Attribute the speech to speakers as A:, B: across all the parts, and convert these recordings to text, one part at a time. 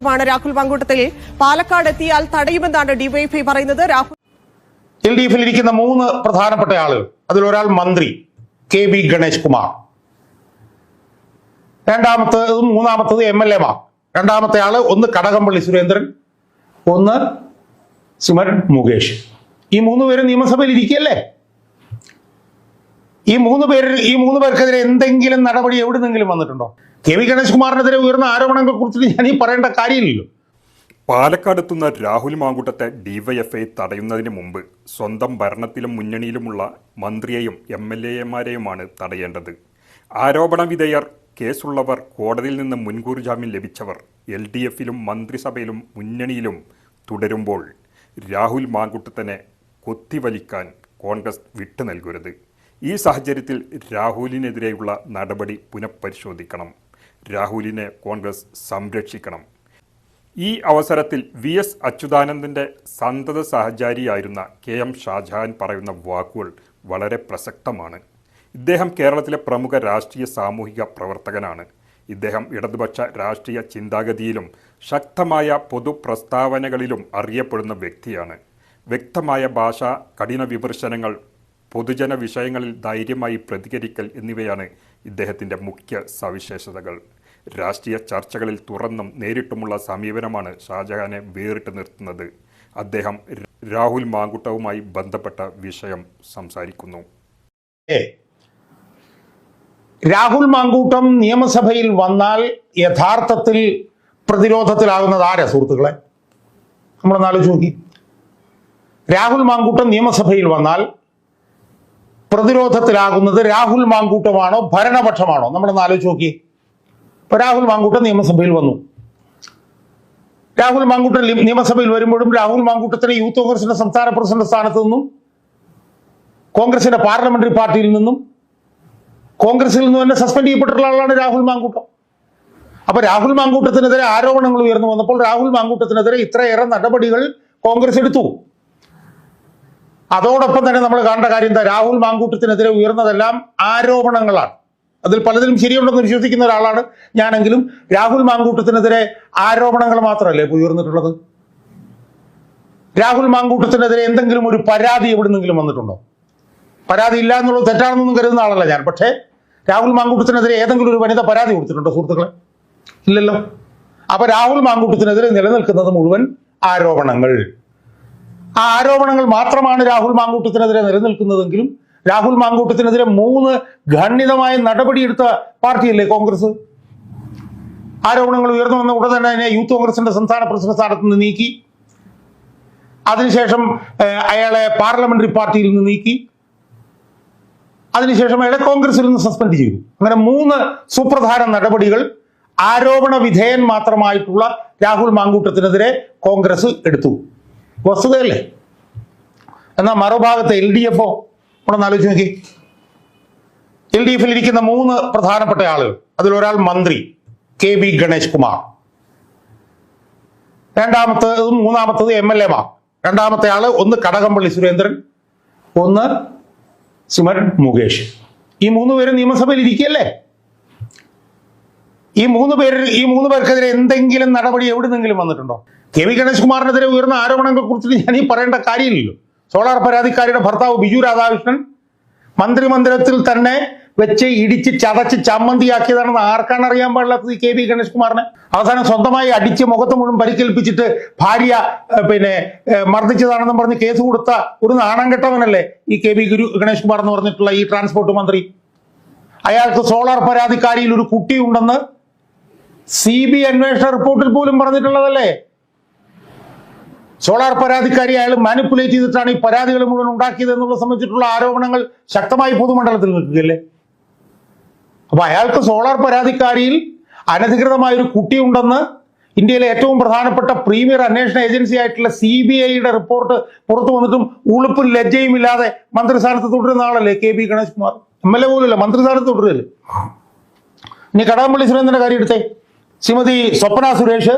A: രാഹുൽ മാങ്കൂട്ടത്തിൽ പാലക്കാട് എത്തിയാൽ തടയുമെന്നാണ് ഡിവൈഎഫ്ഐ പറയുന്നത്. രാഹുൽ
B: LDF-ൽ ഇരിക്കുന്ന മൂന്ന് പ്രധാനപ്പെട്ട ആളുകൾ, അതിലൊരാൾ മന്ത്രി KB ഗണേഷ് കുമാർ, മൂന്നാമത്തത് MLA മാർ. രണ്ടാമത്തെ ആള് ഒന്ന് കടകംപള്ളി സുരേന്ദ്രൻ, ഒന്ന് സിമൻ മുകേഷ്. ഈ മൂന്ന് പേരും നിയമസഭയിൽ ഇരിക്കുകയല്ലേ. ഈ മൂന്ന് പേർക്കെതിരെ എന്തെങ്കിലും നടപടി എവിടുന്നെങ്കിലും വന്നിട്ടുണ്ടോ? KB ഗണേഷ് കുമാറിനെതിരെ ഉയർന്ന ആരോപണങ്ങളെ കുറിച്ച് ഞാൻ ഈ പറയേണ്ട കാര്യമില്ലല്ലോ.
C: പാലക്കാടെത്തുന്ന രാഹുൽ മാങ്കൂട്ടത്തെ ഡിവൈഎഫ്ഐ തടയുന്നതിന് മുമ്പ് സ്വന്തം ഭരണത്തിലും മുന്നണിയിലുമുള്ള മന്ത്രിയെയും MLA-മാരെയുമാണ് തടയേണ്ടത്. ആരോപണ വിധേയർ, കേസുള്ളവർ, കോടതിയിൽ നിന്ന് മുൻകൂർ ജാമ്യം ലഭിച്ചവർ LDF-ലും മന്ത്രിസഭയിലും മുന്നണിയിലും തുടരുമ്പോൾ രാഹുൽ മാങ്കൂട്ടത്തിനെ കൊത്തിവലിക്കാൻ കോൺഗ്രസ് വിട്ടു നൽകരുത്. ഈ സാഹചര്യത്തിൽ രാഹുലിനെതിരെയുള്ള നടപടി പുനഃപരിശോധിക്കണം. രാഹുലിനെ കോൺഗ്രസ് സംരക്ഷിക്കണം. ഈ അവസരത്തിൽ VS അച്യുതാനന്ദൻ്റെ സന്തത സഹചാരിയായിരുന്ന KM ഷാജഹാൻ പറയുന്ന വാക്കുകൾ വളരെ പ്രസക്തമാണ്. ഇദ്ദേഹം കേരളത്തിലെ പ്രമുഖ രാഷ്ട്രീയ സാമൂഹിക പ്രവർത്തകനാണ്. ഇദ്ദേഹം ഇടതുപക്ഷ രാഷ്ട്രീയ ചിന്താഗതിയിലും ശക്തമായ പൊതുപ്രസ്താവനകളിലും അറിയപ്പെടുന്ന വ്യക്തിയാണ്. വ്യക്തമായ ഭാഷ, കഠിന വിമർശനങ്ങൾ, പൊതുജന വിഷയങ്ങളിൽ ധൈര്യമായി പ്രതികരിക്കൽ എന്നിവയാണ് ഇദ്ദേഹത്തിൻ്റെ മുഖ്യ സവിശേഷതകൾ. രാഷ്ട്രീയ ചർച്ചകളിൽ തുറന്നും നേരിട്ടുമുള്ള സമീപനമാണ് ഷാജഹാനെ വേറിട്ട് നിർത്തുന്നത്. അദ്ദേഹം രാഹുൽ മാങ്കൂട്ടവുമായി ബന്ധപ്പെട്ട വിഷയം സംസാരിക്കുന്നു.
B: രാഹുൽ മാങ്കൂട്ടം നിയമസഭയിൽ വന്നാൽ യഥാർത്ഥത്തിൽ പ്രതിരോധത്തിലാകുന്നത് ആരാ സുഹൃത്തുക്കളെ? നമ്മളൊന്ന് ആലോചിച്ച് നോക്കി. രാഹുൽ മാങ്കൂട്ടം നിയമസഭയിൽ വന്നാൽ പ്രതിരോധത്തിലാകുന്നത് രാഹുൽ മാങ്കൂട്ടമാണോ ഭരണപക്ഷമാണോ? നമ്മളൊന്ന് ആലോചിച്ച് നോക്കി. ഇപ്പൊ രാഹുൽ മാങ്കൂട്ടം നിയമസഭയിൽ വന്നു. രാഹുൽ മാങ്കൂട്ടം നിയമസഭയിൽ വരുമ്പോഴും രാഹുൽ മാങ്കൂട്ടത്തിന് യൂത്ത് കോൺഗ്രസിന്റെ സംസ്ഥാന പ്രസിഡന്റ് സ്ഥാനത്ത് നിന്നും, കോൺഗ്രസിന്റെ പാർലമെന്ററി പാർട്ടിയിൽ നിന്നും, കോൺഗ്രസിൽ നിന്നും തന്നെ സസ്പെൻഡ് ചെയ്യപ്പെട്ടിട്ടുള്ള ആളാണ് രാഹുൽ മാങ്കൂട്ടം. അപ്പൊ രാഹുൽ മാങ്കൂട്ടത്തിനെതിരെ ആരോപണങ്ങൾ ഉയർന്നു വന്നപ്പോൾ രാഹുൽ മാങ്കൂട്ടത്തിനെതിരെ ഇത്രയേറെ നടപടികൾ കോൺഗ്രസ് എടുത്തു. അതോടൊപ്പം തന്നെ നമ്മൾ കാണേണ്ട കാര്യം എന്താ? രാഹുൽ മാങ്കൂട്ടത്തിനെതിരെ ഉയർന്നതെല്ലാം ആരോപണങ്ങളാണ്. അതിൽ പലതിലും ശരിയുണ്ടെന്ന് വിശ്വസിക്കുന്ന ഒരാളാണ് ഞാനെങ്കിലും രാഹുൽ മാങ്കൂട്ടത്തിനെതിരെ ആരോപണങ്ങൾ മാത്രമല്ലേ ഇപ്പോൾ ഉയർന്നിട്ടുള്ളത്? രാഹുൽ മാങ്കൂട്ടത്തിനെതിരെ എന്തെങ്കിലും ഒരു പരാതി എവിടുന്നെങ്കിലും വന്നിട്ടുണ്ടോ? പരാതി ഇല്ല എന്നുള്ളത് തെറ്റാണെന്നൊന്നും കരുതുന്ന ആളല്ല ഞാൻ. പക്ഷേ രാഹുൽ മാങ്കൂട്ടത്തിനെതിരെ ഏതെങ്കിലും ഒരു വനിത പരാതി കൊടുത്തിട്ടുണ്ടോ സുഹൃത്തുക്കളെ? ഇല്ലല്ലോ. അപ്പൊ രാഹുൽ മാങ്കൂട്ടത്തിനെതിരെ നിലനിൽക്കുന്നത് മുഴുവൻ ആരോപണങ്ങൾ. ആ ആരോപണങ്ങൾ മാത്രമാണ് രാഹുൽ മാങ്കൂട്ടത്തിനെതിരെ നിലനിൽക്കുന്നതെങ്കിലും രാഹുൽ മാങ്കൂട്ടത്തിനെതിരെ 3 ഖണ്ഡിതമായ നടപടിയെടുത്ത പാർട്ടിയല്ലേ കോൺഗ്രസ്. ആരോപണങ്ങൾ ഉയർന്നു വന്ന ഉടൻ തന്നെ അതിനെ യൂത്ത് കോൺഗ്രസിന്റെ സംസ്ഥാന പ്രസിഡന്റ് സ്ഥാനത്ത് നിന്ന് നീക്കി. അതിനുശേഷം അയാളെ പാർലമെന്ററി പാർട്ടിയിൽ നിന്ന് നീക്കി. അതിനുശേഷം അയാളെ കോൺഗ്രസിൽ നിന്ന് സസ്പെൻഡ് ചെയ്തു. അങ്ങനെ 3 സുപ്രധാന നടപടികൾ ആരോപണ വിധേയൻ മാത്രമായിട്ടുള്ള രാഹുൽ മാങ്കൂട്ടത്തിനെതിരെ കോൺഗ്രസ് എടുത്തു. വസ്തുതയല്ലേ? എന്നാൽ മറുഭാഗത്ത് LDF ഒന്ന് ആലോചിച്ച് നോക്കി. LDF-ൽ ഇരിക്കുന്ന 3 പ്രധാനപ്പെട്ട ആളുകൾ, അതിലൊരാൾ മന്ത്രി KB ഗണേഷ് കുമാർ, മൂന്നാമത്തത് MLA മാർ. രണ്ടാമത്തെ ആള് ഒന്ന് കടകംപള്ളി സുരേന്ദ്രൻ, ഒന്ന് സിമൻ മുകേഷ്. ഈ 3 പേരും നിയമസഭയിൽ ഇരിക്കുകയല്ലേ. ഈ മൂന്ന് പേർക്കെതിരെ എന്തെങ്കിലും നടപടി എവിടുന്നെങ്കിലും വന്നിട്ടുണ്ടോ? KB ഗണേഷ് കുമാറിനെതിരെ ഉയർന്ന ആരോപണങ്ങളെ കുറിച്ച് ഞാൻ ഈ പറയേണ്ട കാര്യമില്ലല്ലോ. സോളാർ പരാതിക്കാരിയുടെ ഭർത്താവ് ബിജു രാധാകൃഷ്ണൻ മന്ത്രിമന്ദിരത്തിൽ തന്നെ വെച്ച് ഇടിച്ച് ചതച്ച് ചമ്മന്തിയാക്കിയതാണെന്ന് ആർക്കാണ് അറിയാൻ പാടില്ലാത്തത്? ഈ KB ഗണേഷ് കുമാറിനെ അവസാനം സ്വന്തമായി അടിച്ച് മുഖത്ത് മുഴുവൻ പരിക്കേൽപ്പിച്ചിട്ട് ഭാര്യ മർദ്ദിച്ചതാണെന്നും പറഞ്ഞ് കേസ് കൊടുത്ത ഒരു നാണം കെട്ടവനല്ലേ ഈ KB ഗണേഷ് കുമാർ എന്ന് പറഞ്ഞിട്ടുള്ള ഈ ട്രാൻസ്പോർട്ട് മന്ത്രി. അയാൾക്ക് സോളാർ പരാതിക്കാരിയിൽ ഒരു കുട്ടിയുണ്ടെന്ന് CBI അന്വേഷണ റിപ്പോർട്ടിൽ പോലും പറഞ്ഞിട്ടുള്ളതല്ലേ. സോളാർ പരാതിക്കാരി അയാൾ മാനിപ്പുലേറ്റ് ചെയ്തിട്ടാണ് ഈ പരാതികൾ മുഴുവൻ ഉണ്ടാക്കിയത് എന്നുള്ളത് സംബന്ധിച്ചിട്ടുള്ള ആരോപണങ്ങൾ ശക്തമായി പൊതുമണ്ഡലത്തിൽ നിൽക്കുകയല്ലേ. അപ്പൊ അയാൾക്ക് സോളാർ പരാതിക്കാരിയിൽ അനധികൃതമായ ഒരു കുട്ടിയുണ്ടെന്ന് ഇന്ത്യയിലെ ഏറ്റവും പ്രധാനപ്പെട്ട പ്രീമിയർ അന്വേഷണ ഏജൻസി ആയിട്ടുള്ള CBI-യുടെ റിപ്പോർട്ട് പുറത്തു വന്നിട്ടും ഉളുപ്പും ലജ്ജയും ഇല്ലാതെ മന്ത്രിസ്ഥാനത്ത് തുടരുന്ന ആളല്ലേ KB ഗണേഷ് കുമാർ. MLA പോലുമില്ല, മന്ത്രിസ്ഥാനത്ത് തുടരുകയല്ലേ. ഇനി കടകംപള്ളി സുരേന്ദ്രന്റെ കാര്യം എടുത്തേ. ശ്രീമതി സ്വപ്ന സുരേഷ്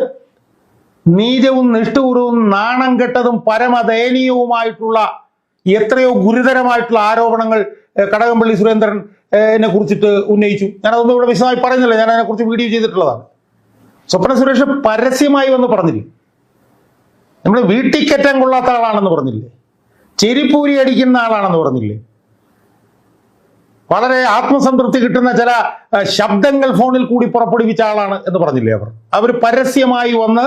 B: നീചവും നിഷ്ഠൂരവും നാണം കെട്ടതും പരമദയനീയവുമായിട്ടുള്ള എത്രയോ ഗുരുതരമായിട്ടുള്ള ആരോപണങ്ങൾ കടകംപള്ളി സുരേന്ദ്രനെ കുറിച്ചിട്ട് ഉന്നയിച്ചു. ഞാനതൊന്നും ഇവിടെ വിശദമായി പറയുന്നില്ല, ഞാൻ അതിനെക്കുറിച്ച് വീഡിയോ ചെയ്തിട്ടുള്ളതാണ്. സ്വപ്ന സുരേഷ് പരസ്യമായി വന്ന് പറഞ്ഞില്ലേ? നമ്മൾ വീട്ടിൽ കയറ്റാൻ കൊള്ളാത്ത ആളാണെന്ന് പറഞ്ഞില്ലേ? ചെരിപ്പൂരി അടിക്കുന്ന ആളാണെന്ന് പറഞ്ഞില്ലേ? വളരെ ആത്മസംതൃപ്തി കിട്ടുന്ന ചില ശബ്ദങ്ങൾ ഫോണിൽ കൂടി പുറപ്പെടുവിച്ച ആളാണ് എന്ന് പറഞ്ഞില്ലേ? അവർ പരസ്യമായി വന്ന്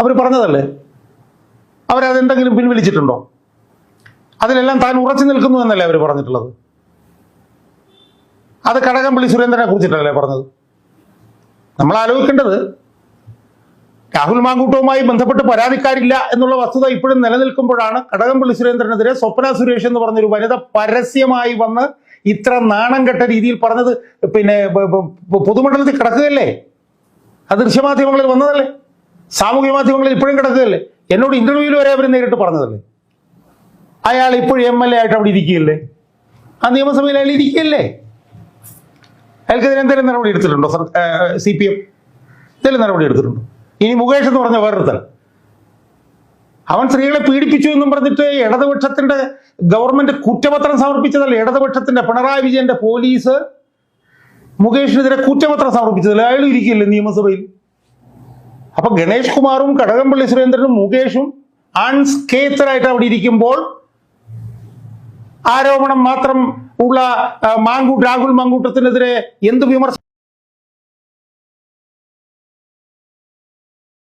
B: അവർ പറഞ്ഞതല്ലേ? അവരതെന്തെങ്കിലും പിൻവലിച്ചിട്ടുണ്ടോ? അതിലെല്ലാം താൻ ഉറച്ചു നിൽക്കുന്നു എന്നല്ലേ അവർ പറഞ്ഞിട്ടുള്ളത്? അത് കടകംപള്ളി സുരേന്ദ്രനെ കുറിച്ചിട്ടല്ലേ പറഞ്ഞത്? നമ്മൾ ആലോചിക്കേണ്ടത്, രാഹുൽ മാങ്കൂട്ടവുമായി ബന്ധപ്പെട്ട് പരാതിക്കാരില്ല എന്നുള്ള വസ്തുത ഇപ്പോഴും നിലനിൽക്കുമ്പോഴാണ് കടകംപള്ളി സുരേന്ദ്രനെതിരെ സ്വപ്ന സുരേഷ് എന്ന് പറഞ്ഞൊരു വനിത പരസ്യമായി വന്ന് ഇത്ര നാണം കെട്ട രീതിയിൽ പറഞ്ഞത്. പിന്നെ പൊതുമണ്ഡലത്തിൽ കിടക്കുകയല്ലേ? അത് ദൃശ്യമാധ്യമങ്ങളിൽ വന്നതല്ലേ? സാമൂഹ്യ മാധ്യമങ്ങളിൽ ഇപ്പോഴും കിടക്കുകയല്ലേ? എന്നോട് ഇന്റർവ്യൂവിൽ വരെ അവർ നേരിട്ട് പറഞ്ഞതല്ലേ? അയാൾ ഇപ്പോഴും MLA ആയിട്ട് അവിടെ ഇരിക്കുകയല്ലേ? ആ നിയമസഭയിൽ അയാൾ ഇരിക്കുകയല്ലേ? അയാൾക്കെതിരെ എന്തെങ്കിലും നടപടി എടുത്തിട്ടുണ്ടോ CPM? എന്തെങ്കിലും നടപടി എടുത്തിട്ടുണ്ടോ? ഇനി മുകേഷ് എന്ന് പറഞ്ഞ വേറൊരുത്തൻ, അവൻ സ്ത്രീകളെ പീഡിപ്പിച്ചു എന്നും പറഞ്ഞിട്ട് ഇടതുപക്ഷത്തിന്റെ ഗവൺമെന്റ് കുറ്റപത്രം സമർപ്പിച്ചതല്ലേ? ഇടതുപക്ഷത്തിന്റെ പിണറായി വിജയന്റെ പോലീസ് മുകേഷിനെതിരെ കുറ്റപത്രം സമർപ്പിച്ചതല്ലേ? അയാൾ ഇരിക്കില്ലേ നിയമസഭയിൽ? അപ്പൊ ഗണേഷ് കുമാറും കടകംപള്ളി സുരേന്ദ്രനും മുകേഷും അൺസ്കേത്തറായിട്ട് അവിടെ ഇരിക്കുമ്പോൾ ആരോപണം മാത്രം ഉള്ള രാഹുൽ മാങ്കൂട്ടത്തിനെതിരെ എന്ത് വിമർശനം